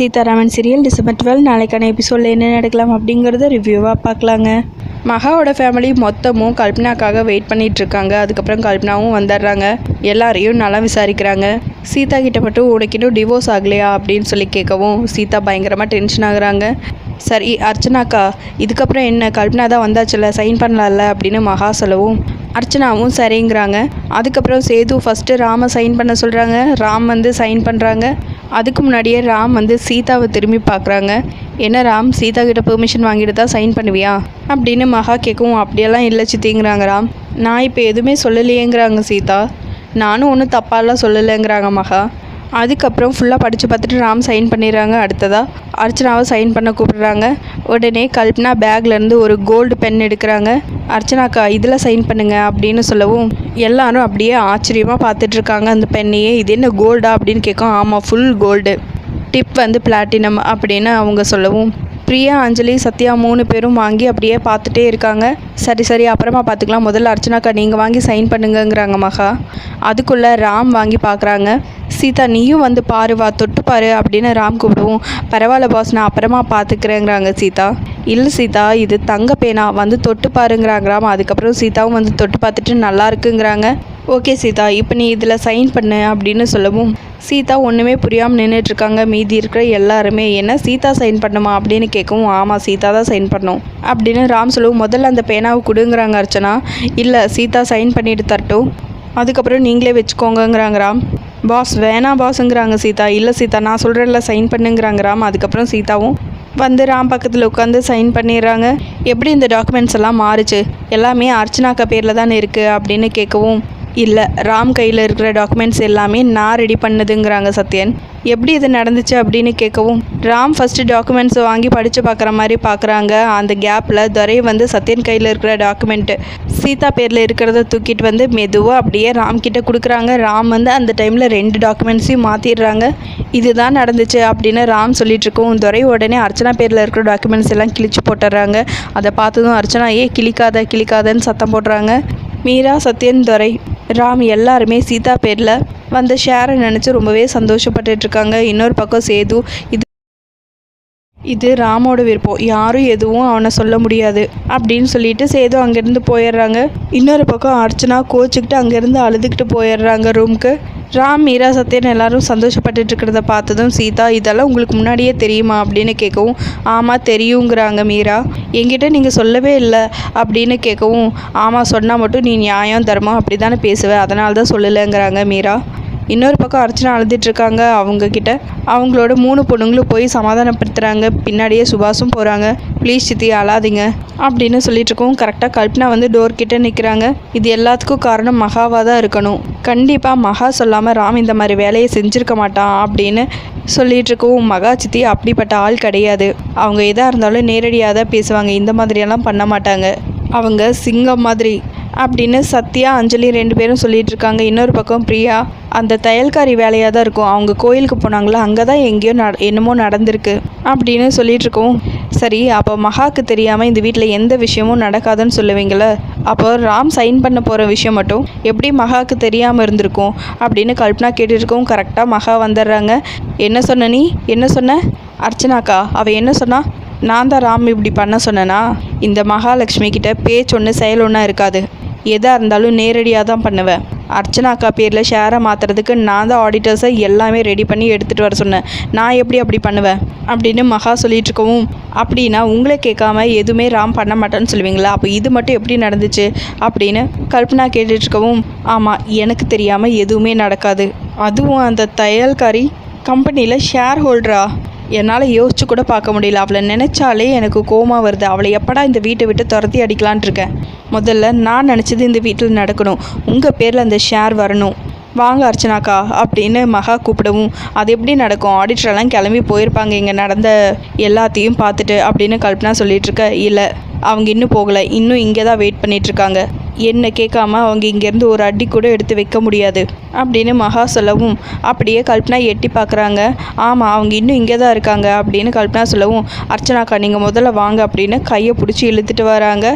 Sitharaman serial December 12 நாளைக்கான எபிசோடில் என்ன நடக்கலாம் அப்படிங்கிறத ரிவ்யூவாக பார்க்கலாங்க. மகாவோட ஃபேமிலி மொத்தமும் கல்பனாக்காக வெயிட் பண்ணிகிட்ருக்காங்க. அதுக்கப்புறம் கல்பனாவும் வந்துடுறாங்க. எல்லாரையும் நல்லா விசாரிக்கிறாங்க. சீதா கிட்ட மட்டும் உனக்கு இன்னும் டிவோர்ஸ் ஆகலையா அப்படின்னு சொல்லி கேட்கவும் சீதா பயங்கரமாக டென்ஷன் ஆகுறாங்க. சரி அர்ச்சனாக்கா, இதுக்கப்புறம் என்ன, கல்பனா தான் வந்தாச்சுல, சைன் பண்ணலாம்ல அப்படின்னு மகா சொல்லவும் அர்ச்சனாவும் சரிங்கிறாங்க. அதுக்கப்புறம் சேது ஃபஸ்ட்டு ராமை சைன் பண்ண சொல்கிறாங்க. ராம் வந்து சைன் பண்ணுறாங்க. அதுக்கு முன்னாடியே ராம் வந்து சீதாவை திரும்பி பார்க்குறாங்க. என்ன ராம், சீதா கிட்ட பெர்மிஷன் வாங்கிட்டு தான் சைன் பண்ணுவியா அப்படின்னு மகா கேட்கவும் அப்படியெல்லாம் இல்லை சித்திங்கிறாங்க ராம். நான் இப்போ எதுவுமே சொல்லலையேங்கிறாங்க சீதா. நானும் ஒன்றும் தப்பாலாம் சொல்லலைங்கிறாங்க மகா. அதுக்கப்புறம் ஃபுல்லாக படித்து பார்த்துட்டு ராம் சைன் பண்ணிடுறாங்க. அடுத்ததாக அர்ச்சனாவை சைன் பண்ண கூப்பிடுறாங்க. உடனே கல்பனா பேக்லேருந்து ஒரு கோல்டு பென் எடுக்கிறாங்க. அர்ச்சனாக்கா இதில் சைன் பண்ணுங்க அப்படின்னு சொல்லவும் எல்லாரும் அப்படியே ஆச்சரியமாக பார்த்துட்ருக்காங்க அந்த பெண்ணையே. இது என்ன கோல்டா அப்படின்னு கேட்கும். ஆமாம், ஃபுல் கோல்டு, டிப் வந்து பிளாட்டினம் அப்படின்னு அவங்க சொல்லவும் பிரியா, அஞ்சலி, சத்யா 3 பேரும் வாங்கி அப்படியே பார்த்துட்டே இருக்காங்க. சரி அப்புறமா பார்த்துக்கலாம், முதல்ல அர்ச்சனாக்கா நீங்கள் வாங்கி சைன் பண்ணுங்கங்கிறாங்க மகா. அதுக்குள்ளே ராம் வாங்கி பார்க்குறாங்க. சீதா நீயும் வந்து பாரு, வா தொட்டு பாரு அப்படின்னு ராம் கூப்பிடுவோம். பரவாயில்ல பாஸ், நான் அப்புறமா பார்த்துக்கிறேங்கிறாங்க சீதா. இல்லை சீதா, இது தங்க பேனா, வந்து தொட்டு பாருங்கிறாங்க ராம். அதுக்கப்புறம் சீதாவும் வந்து தொட்டு பார்த்துட்டு நல்லா இருக்குங்கிறாங்க. ஓகே சீதா, இப்போ நீ இதில் சைன் பண்ணு அப்படின்னு சொல்லவும் சீதா ஒன்றுமே புரியாமல் நின்றுட்டுருக்காங்க. மீதி இருக்கிற எல்லாருமே என்ன சீதா சைன் பண்ணுமா அப்படின்னு கேட்கவும் ஆமாம் சீதா தான் சைன் பண்ணோம் அப்படின்னு ராம் சொல்லவும் முதல்ல அந்த பேனாவை கொடுங்கிறாங்க அர்ச்சனா. இல்லை சீதா சைன் பண்ணிட்டு தரட்டும், அதுக்கப்புறம் நீங்களே வச்சுக்கோங்கங்கிறாங்க ராம். பாஸ் வேணாம் பாஸுங்கிறாங்க சீதா. இல்லை சீதா நான் சொல்கிறேன்ல சைன் பண்ணுங்கிறாங்க ராம். அதுக்கப்புறம் சீதாவும் வந்து ராம் பக்கத்தில் உட்காந்து சைன் பண்ணிடுறாங்க. எப்படி இந்த டாக்குமெண்ட்ஸ் எல்லாம் மாறுச்சு, எல்லாமே அர்ச்சனாக்கா பேரில் தானே இருக்குது அப்படின்னு கேட்கவும் இல்லை ராம் கையில் இருக்கிற டாக்குமெண்ட்ஸ் எல்லாமே நான் ரெடி பண்ணதுங்கிறாங்க சத்யன். எப்படி இது நடந்துச்சு அப்படின்னு கேட்கவும் ராம் ஃபஸ்ட்டு டாக்குமெண்ட்ஸை வாங்கி படித்து பார்க்குற மாதிரி பார்க்குறாங்க. அந்த கேப்பில் துரை வந்து சத்யன் கையில் இருக்கிற டாக்குமெண்ட்டு சீதா பேரில் இருக்கிறத தூக்கிட்டு வந்து மெதுவாக அப்படியே ராம் கிட்ட கொடுக்குறாங்க. ராம் வந்து அந்த டைமில் 2 டாக்குமெண்ட்ஸையும் மாற்றிடுறாங்க. இதுதான் நடந்துச்சு அப்படின்னு ராம் சொல்லிட்டுருக்கோம். துரை உடனே அர்ச்சனா பேரில் இருக்கிற டாக்குமெண்ட்ஸ் எல்லாம் கிழிச்சு போட்டுடுறாங்க. அதை பார்த்ததும் அர்ச்சனா கிழிக்காதன்னு சத்தம் போடுறாங்க. மீரா, சத்யன், துரை, ராம் எல்லாருமே சீதா பேரில் வந்த ஷேரை நினச்சி ரொம்பவே சந்தோஷப்பட்டுட்ருக்காங்க. இன்னொரு பக்கம் சேது இது ராமோட விருப்பம், யாரும் எதுவும் அவனை சொல்ல முடியாது அப்படின்னு சொல்லிட்டு சேது அங்கேருந்து போயிடுறாங்க. இன்னொரு பக்கம் அர்ச்சனா கோச்சிக்கிட்டு அங்கேருந்து அழுதுகிட்டு போயிடுறாங்க ரூமுக்கு. ராம், மீரா, சத்யன் எல்லாரும் சந்தோஷப்பட்டுட்டு இருக்கிறத பார்த்ததும் சீதா இதெல்லாம் உங்களுக்கு முன்னாடியே தெரியுமா அப்படின்னு கேட்கவும் ஆமாம் தெரியுங்கிறாங்க மீரா. என்கிட்ட நீங்கள் சொல்லவே இல்லை அப்படின்னு கேட்கவும் ஆமாம் சொன்னால் மட்டும் நீ நியாயம் தர்மம் அப்படி தானே பேசுவ, அதனால தான் சொல்லலைங்கிறாங்க மீரா. இன்னொரு பக்கம் அர்ச்சனா அழுதுட்ருக்காங்க. அவங்கக்கிட்ட அவங்களோட 3 பொண்ணுங்களும் போய் சமாதானப்படுத்துகிறாங்க. பின்னாடியே சுபாஷும் போகிறாங்க. ப்ளீஸ் சித்தி அழாதீங்க அப்படின்னு சொல்லிட்டுருக்கோம். கரெக்டாக கல்பனா வந்து டோர்கிட்ட நிற்கிறாங்க. இது எல்லாத்துக்கும் காரணம் மகாவாக தான் இருக்கணும். கண்டிப்பாக மகா சொல்லாமல் ராம் இந்த மாதிரி வேலையை செஞ்சுருக்க மாட்டான் அப்படின்னு சொல்லிகிட்ருக்கோம். மகா சித்தி அப்படிப்பட்ட ஆள் கிடையாது. அவங்க எதாக இருந்தாலும் நேரடியாக தான் பேசுவாங்க, இந்த மாதிரியெல்லாம் பண்ண மாட்டாங்க, அவங்க சிங்கம் மாதிரி அப்படின்னு சத்யா, அஞ்சலி 2 பேரும் சொல்லிகிட்டு இருக்காங்க. இன்னொரு பக்கம் பிரியா அந்த தையல்காரி வேலையாக தான் இருக்கும், அவங்க கோயிலுக்கு போனாங்களா அங்கே தான் எங்கேயோ என்னமோ நடந்திருக்கு அப்படின்னு சொல்லிகிட்ருக்கோம். சரி அப்போ மகாவுக்கு தெரியாமல் இந்த வீட்டில் எந்த விஷயமும் நடக்காதுன்னு சொல்லுவீங்கள, அப்போ ராம் சைன் பண்ண போகிற விஷயம் மட்டும் எப்படி மகாவுக்கு தெரியாமல் இருந்திருக்கும் அப்படின்னு கல்பனா கேட்டுருக்கோம். கரெக்டாக மகா வந்துடுறாங்க. என்ன சொன்ன நீ, என்ன சொன்ன அர்ச்சனாக்கா, அவள் என்ன சொன்னா, நான் தான் ராம் இப்படி பண்ண சொன்னேனா, இந்த மகாலட்சுமி கிட்ட பேச்சு ஒன்று செயல் ஒன்றா இருக்காது, எதாக இருந்தாலும் நேரடியாக தான் பண்ணுவேன். அர்ச்சனாக்கா பேரில் ஷேரை மாற்றுறதுக்கு நான் தான் ஆடிட்டர்ஸை எல்லாமே ரெடி பண்ணி எடுத்துகிட்டு வர சொன்னேன், நான் எப்படி அப்படி பண்ணுவேன் அப்படின்னு மகா சொல்லிகிட்ருக்கவும் அப்படின்னா உங்களே கேட்காம எதுவுமே ராம் பண்ண மாட்டேன்னு சொல்லுவீங்களா, அப்போ இது மட்டும் எப்படி நடந்துச்சு அப்படின்னு கல்பனா கேட்டுட்ருக்கவும் ஆமாம் எனக்கு தெரியாமல் எதுவுமே நடக்காது, அதுவும் அந்த தையல்காரி கம்பெனியில் ஷேர் ஹோல்டரா, என்னால் யோசிச்சு கூட பார்க்க முடியல, அவளை நினச்சாலே எனக்கு கோவமாக வருது, அவளை எப்படா இந்த வீட்டை விட்டு துரத்தி அடிக்கலான் இருக்கேன். முதல்ல நான் நினச்சது இந்த வீட்டில் நடக்கணும், உங்கள் பேரில் அந்த ஷேர் வரணும், வாங்க அர்ச்சனாக்கா அப்படின்னு மகா கூப்பிடவும் அது எப்படி நடக்கும், ஆடிட்டரெல்லாம் கிளம்பி போயிருப்பாங்க இங்கே நடந்த எல்லாத்தையும் பார்த்துட்டு அப்படின்னு கல்பனா சொல்லிகிட்ருக்க. இல்லை அவங்க இன்னும் போகலை, இன்னும் இங்கே தான் வெயிட் பண்ணிகிட்ருக்காங்க, என்னை கேட்காம அவங்க இங்கேருந்து ஒரு அடி கூட எடுத்து வைக்க முடியாது அப்படின்னு மகா சொல்லவும் அப்படியே கல்பனா எட்டி பார்க்குறாங்க. ஆமாம் அவங்க இன்னும் இங்கே தான் இருக்காங்க அப்படின்னு கல்பனா சொல்லவும் அர்ச்சனாக்கா நீங்கள் முதல்ல வாங்க அப்படின்னு கையை பிடிச்சி இழுத்துட்டு வராங்க.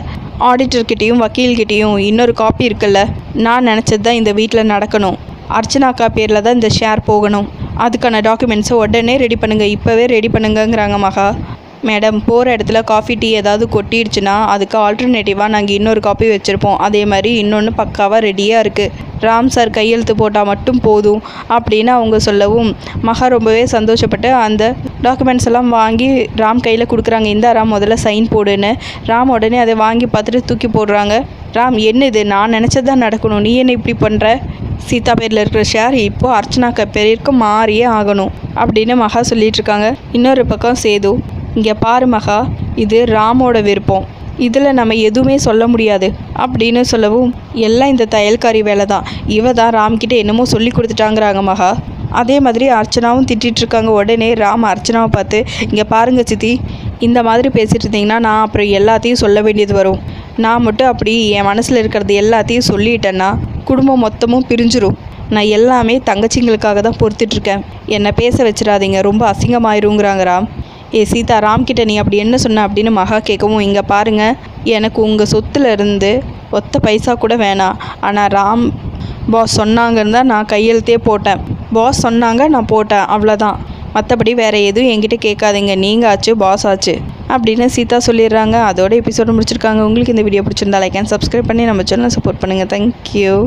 ஆடிட்டர்கிட்டையும் வக்கீல்கிட்டையும் இன்னொரு காப்பி இருக்குல்ல, நான் நினச்சது தான் இந்த வீட்டில் நடக்கணும், அர்ச்சனாக்கா பேரில் தான் இந்த ஷேர் போகணும் அதுக்கான டாக்குமெண்ட்ஸை உடனே ரெடி பண்ணுங்கள், இப்போவே ரெடி பண்ணுங்கங்கிறாங்க மகா. மேடம், போகிற இடத்துல காஃபி டீ ஏதாவது கொட்டிடுச்சுன்னா அதுக்கு ஆல்டர்னேட்டிவாக நாங்கள் இன்னொரு காப்பி வச்சுருப்போம், அதே மாதிரி இன்னொன்று பக்காவாக ரெடியாக இருக்குது, ராம் சார் கையெழுத்து போட்டால் மட்டும் போதும் அப்படின்னு அவங்க சொல்லவும் மகா ரொம்பவே சந்தோஷப்பட்டு அந்த டாக்குமெண்ட்ஸ் எல்லாம் வாங்கி ராம் கையில் கொடுக்குறாங்க. இந்த ராம் முதல்ல சைன் போடுன்னு. ராம் உடனே அதை வாங்கி பார்த்துட்டு தூக்கி போடுறாங்க. ராம், என்ன இது, நான் நினச்சது தான் நடக்கணும், நீ என்ன இப்படி பண்ணுற? சீதா பேரில் இருக்கிற ஷேர் இப்போது அர்ச்சனாக்கு பேருக்கு மாறியே ஆகணும் அப்படின்னு மகா சொல்லிகிட்ருக்காங்க. இன்னொரு பக்கம் சேது, இங்கே பாரு மகா, இது ராமோட விருப்பம், இதில் நம்ம எதுவுமே சொல்ல முடியாது அப்படின்னு சொல்லவும் எல்லாம் இந்த தையல்காரி வேலை தான், இவ தான் ராம்கிட்ட என்னமோ சொல்லி கொடுத்துட்டாங்கிறாங்க மகா. அதே மாதிரி அர்ச்சனாவும் திட்டிகிட்ருக்காங்க. உடனே ராம் அர்ச்சனாவை பார்த்து, இங்கே பாருங்க சித்தி, இந்த மாதிரி பேசிகிட்டு இருந்தீங்கன்னா நான் அப்புறம் எல்லாத்தையும் சொல்ல வேண்டியது வரும், நான் மட்டும் அப்படி என் மனசில் இருக்கிறது எல்லாத்தையும் சொல்லிட்டேன்னா குடும்பம் மொத்தமும் பிரிஞ்சிரும், நான் எல்லாமே தங்கச்சிங்களுக்காக தான் பொறுத்துட்ருக்கேன், என்னை பேச வச்சிடாதீங்க, ரொம்ப அசிங்கமாயிருங்கிறாங்க ராம். சீதா, ராம்கிட்ட நீ அப்படி என்ன சொன்ன அப்படின்னு மகா கேட்கவும், இங்கே பாருங்கள், எனக்கு உங்கள் சொத்துல இருந்து ஒத்த பைசா கூட வேணாம், ஆனால் ராம் பாஸ் சொன்னாங்கன்னு தான் நான் கையெழுத்தே போட்டேன், பாஸ் சொன்னாங்க நான் போட்டேன், அவ்வளோதான், மற்றபடி வேறு எதுவும் என்கிட்ட கேட்காதீங்க, நீங்கள் ஆச்சு பாஸ் ஆச்சு அப்படின்னு சீதா சொல்லிடுறாங்க. அதோட எபிசோடு முடிச்சிருக்காங்க. உங்களுக்கு இந்த வீடியோ பிடிச்சிருந்தா லைக் அண்ட் சப்ஸ்கிரைப் பண்ணி நம்ம சேனலை சப்போர்ட் பண்ணுங்கள். தேங்க்யூ.